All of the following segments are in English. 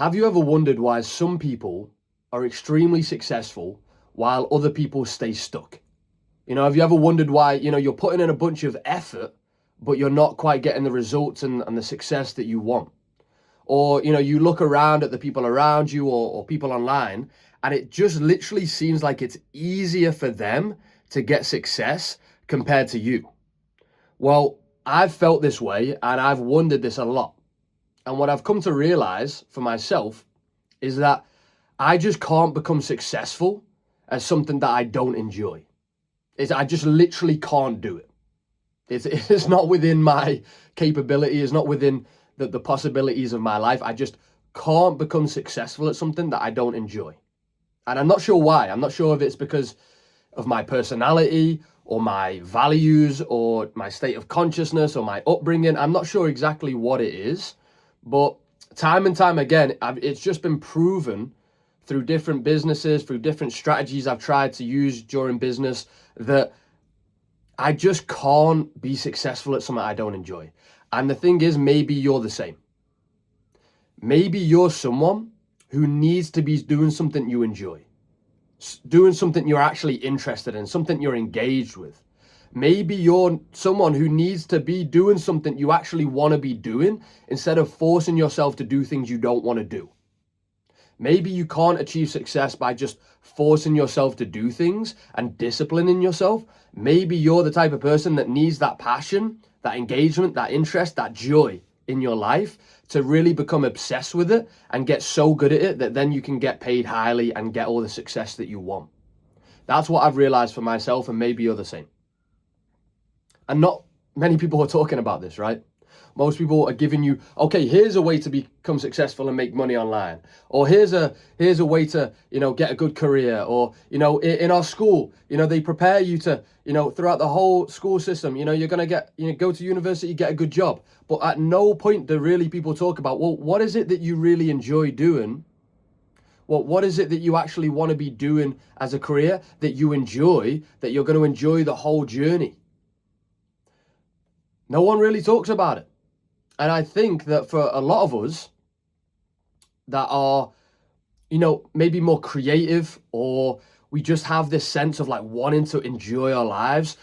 Have you ever wondered why some people are extremely successful while other people stay stuck? Have you ever wondered why, you're putting in a bunch of effort, but you're not quite getting the results and the success that you want? Or, you look around at the people around you or people online, and it just literally seems like it's easier for them to get success compared to you. Well, I've felt this way and I've wondered this a lot. And what I've come to realize for myself is that I just can't become successful as something that I don't enjoy. I just literally can't do it. It's not within my capability. It's not within the possibilities of my life. I just can't become successful at something that I don't enjoy. And I'm not sure why. I'm not sure if it's because of my personality or my values or my state of consciousness or my upbringing. I'm not sure exactly what it is. But time and time again, it's just been proven through different businesses, through different strategies I've tried to use during business, that I just can't be successful at something I don't enjoy. And the thing is, maybe you're the same. Maybe you're someone who needs to be doing something you enjoy, doing something you're actually interested in, something you're engaged with. Maybe you're someone who needs to be doing something you actually want to be doing instead of forcing yourself to do things you don't want to do. Maybe you can't achieve success by just forcing yourself to do things and disciplining yourself. Maybe you're the type of person that needs that passion, that engagement, that interest, that joy in your life to really become obsessed with it and get so good at it that then you can get paid highly and get all the success that you want. That's what I've realized for myself, and maybe you're the same. And not many people are talking about this, right? Most people are giving you, okay, here's a way to become successful and make money online. Or here's a way to, get a good career. Or, in our school, they prepare you to, throughout the whole school system, you're going to get, go to university, get a good job. But at no point do really people talk about, well, what is it that you really enjoy doing? Well, what is it that you actually want to be doing as a career that you enjoy, that you're going to enjoy the whole journey? No one really talks about it. And I think that for a lot of us that are, maybe more creative, or we just have this sense of like wanting to enjoy our lives.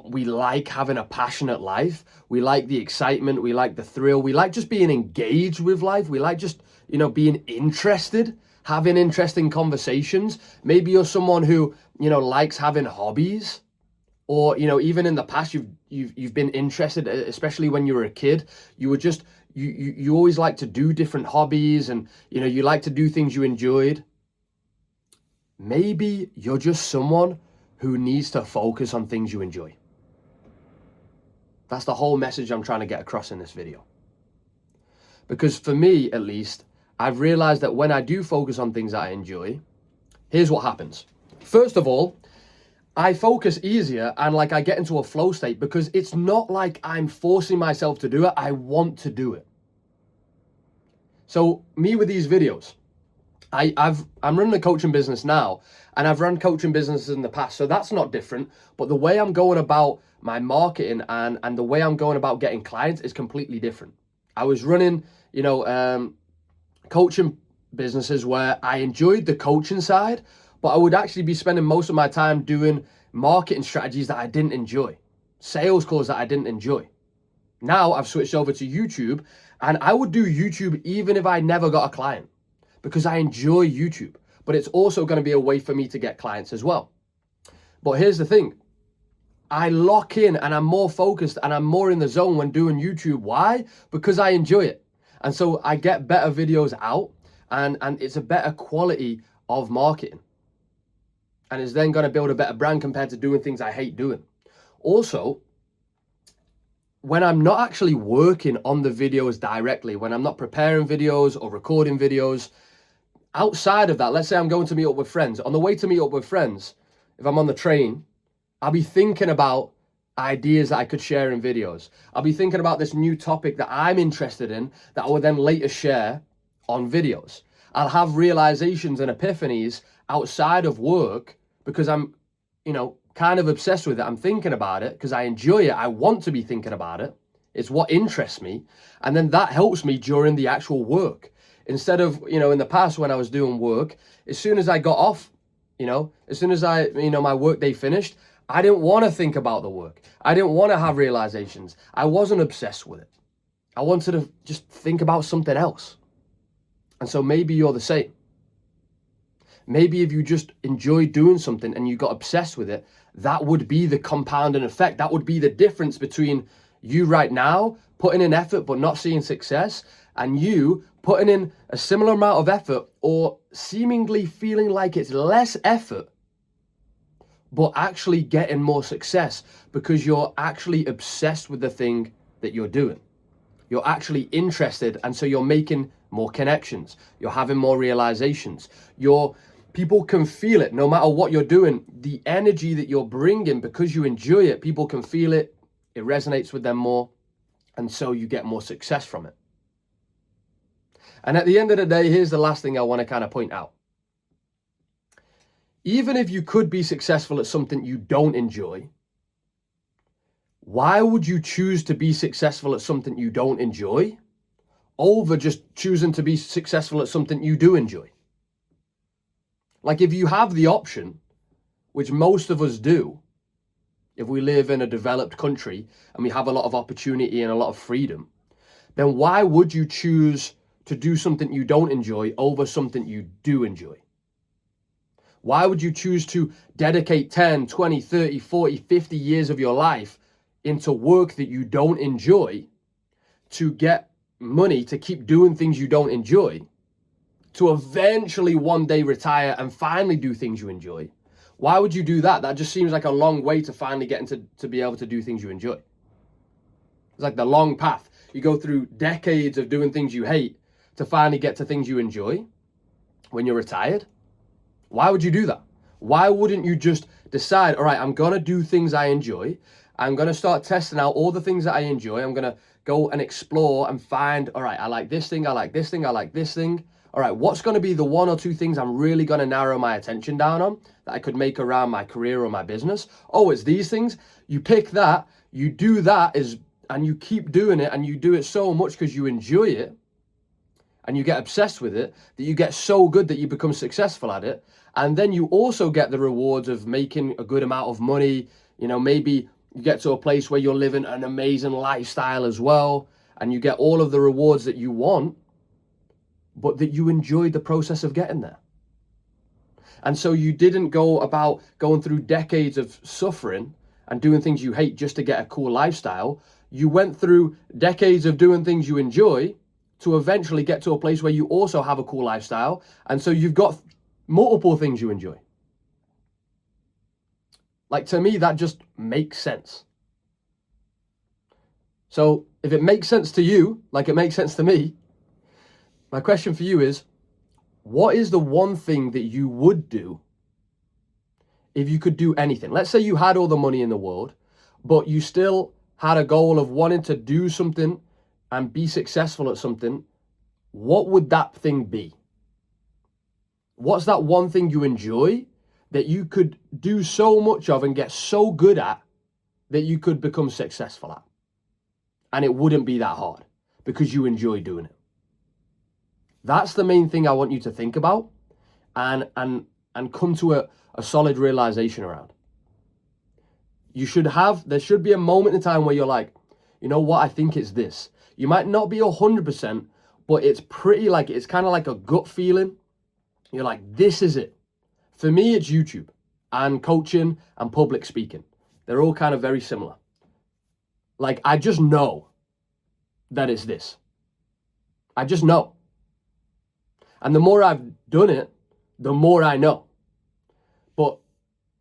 We like having a passionate life. We like the excitement. We like the thrill. We like just being engaged with life. We like just, being interested, having interesting conversations. Maybe you're someone who, likes having hobbies. Or, even in the past, you've been interested, especially when you were a kid, you were just, you always like to do different hobbies, and, you like to do things you enjoyed. Maybe you're just someone who needs to focus on things you enjoy. That's the whole message I'm trying to get across in this video. Because for me, at least, I've realized that when I do focus on things that I enjoy, here's what happens. First of all, I focus easier and I get into a flow state, because it's not like I'm forcing myself to do it. I want to do it. So me with these videos, I'm running a coaching business now, and I've run coaching businesses in the past. So that's not different. But the way I'm going about my marketing and the way I'm going about getting clients is completely different. I was running, coaching businesses where I enjoyed the coaching side, but I would actually be spending most of my time doing marketing strategies that I didn't enjoy, sales calls that I didn't enjoy. Now I've switched over to YouTube, and I would do YouTube even if I never got a client, because I enjoy YouTube, but it's also going to be a way for me to get clients as well. But here's the thing. I lock in and I'm more focused and I'm more in the zone when doing YouTube. Why? Because I enjoy it. And so I get better videos out, and it's a better quality of marketing. And it's then going to build a better brand compared to doing things I hate doing. Also, when I'm not actually working on the videos directly, when I'm not preparing videos or recording videos, outside of that, let's say I'm going to meet up with friends. On the way to meet up with friends, if I'm on the train, I'll be thinking about ideas that I could share in videos. I'll be thinking about this new topic that I'm interested in that I will then later share on videos. I'll have realizations and epiphanies outside of work because I'm, kind of obsessed with it. I'm thinking about it because I enjoy it. I want to be thinking about it. It's what interests me. And then that helps me during the actual work. instead of, in the past when I was doing work, as soon as I got off, as soon as my work day finished, I didn't want to think about the work. I didn't want to have realizations. I wasn't obsessed with it. I wanted to just think about something else. And so maybe you're the same. Maybe if you just enjoyed doing something and you got obsessed with it, that would be the compounding effect. That would be the difference between you right now putting in effort but not seeing success, and you putting in a similar amount of effort or seemingly feeling like it's less effort but actually getting more success because you're actually obsessed with the thing that you're doing. You're actually interested, and so you're making more connections. You're having more realizations. People can feel it no matter what you're doing. The energy that you're bringing, because you enjoy it, people can feel it. It resonates with them more, and so you get more success from it. And at the end of the day, here's the last thing I want to kind of point out. Even if you could be successful at something you don't enjoy, why would you choose to be successful at something you don't enjoy over just choosing to be successful at something you do enjoy? Like, if you have the option, which most of us do, if we live in a developed country and we have a lot of opportunity and a lot of freedom, then why would you choose to do something you don't enjoy over something you do enjoy? Why would you choose to dedicate 10, 20, 30, 40, 50 years of your life into work that you don't enjoy to get money to keep doing things you don't enjoy, to eventually one day retire and finally do things you enjoy? Why would you do that? That just seems like a long way to finally get to be able to do things you enjoy. It's like the long path. You go through decades of doing things you hate to finally get to things you enjoy when you're retired. Why would you do that? Why wouldn't you just decide, all right, I'm going to do things I enjoy. I'm going to start testing out all the things that I enjoy. I'm going to go and explore and find, all right, I like this thing, I like this thing, I like this thing. All right, what's going to be the one or two things I'm really going to narrow my attention down on that I could make around my career or my business? Oh, it's these things. You pick that, you do that, and you keep doing it, and you do it so much because you enjoy it and you get obsessed with it that you get so good that you become successful at it. And then you also get the rewards of making a good amount of money. Maybe you get to a place where you're living an amazing lifestyle as well, and you get all of the rewards that you want, but that you enjoyed the process of getting there. And so you didn't go about going through decades of suffering and doing things you hate just to get a cool lifestyle. You went through decades of doing things you enjoy to eventually get to a place where you also have a cool lifestyle. And so you've got multiple things you enjoy. Like, to me, that just makes sense. So if it makes sense to you, like it makes sense to me, my question for you is, what is the one thing that you would do if you could do anything? Let's say you had all the money in the world, but you still had a goal of wanting to do something and be successful at something. What would that thing be? What's that one thing you enjoy that you could do so much of and get so good at that you could become successful at? And it wouldn't be that hard because you enjoy doing it. That's the main thing I want you to think about and come to a solid realization around. There should be a moment in time where you're like, you know what, I think it's this. You might not be 100%, but it's it's kind of like a gut feeling. You're like, this is it. For me, it's YouTube and coaching and public speaking. They're all kind of very similar. Like, I just know that it's this. I just know. And the more I've done it, the more I know. But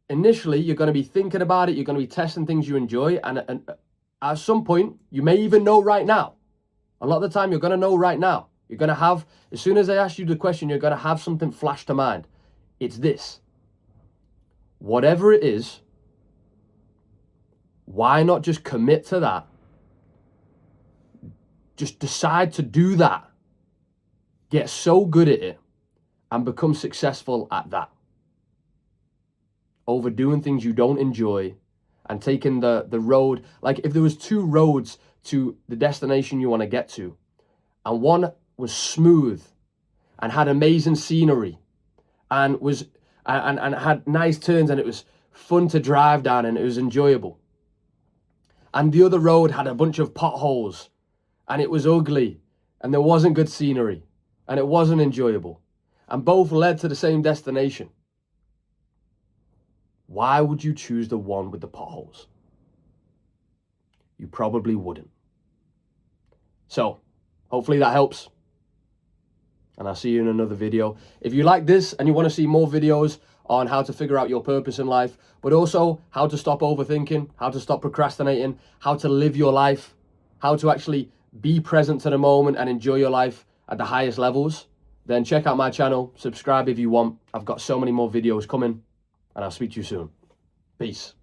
initially, you're going to be thinking about it. You're going to be testing things you enjoy. And at some point, you may even know right now. A lot of the time, you're going to know right now. You're going to have, as soon as I ask you the question, you're going to have something flash to mind. It's this. Whatever it is, why not just commit to that? Just decide to do that. Get so good at it and become successful at that. Over doing things you don't enjoy and taking the road. Like, if there was two roads to the destination you want to get to, and one was smooth and had amazing scenery and was and had nice turns, and it was fun to drive down and it was enjoyable. And the other road had a bunch of potholes and it was ugly and there wasn't good scenery and it wasn't enjoyable. And both led to the same destination. Why would you choose the one with the potholes? You probably wouldn't. So, hopefully that helps. And I'll see you in another video. If you like this and you want to see more videos on how to figure out your purpose in life, but also how to stop overthinking, how to stop procrastinating, how to live your life, how to actually be present to the moment and enjoy your life at the highest levels, then check out my channel, subscribe if you want. I've got so many more videos coming, and I'll speak to you soon. Peace.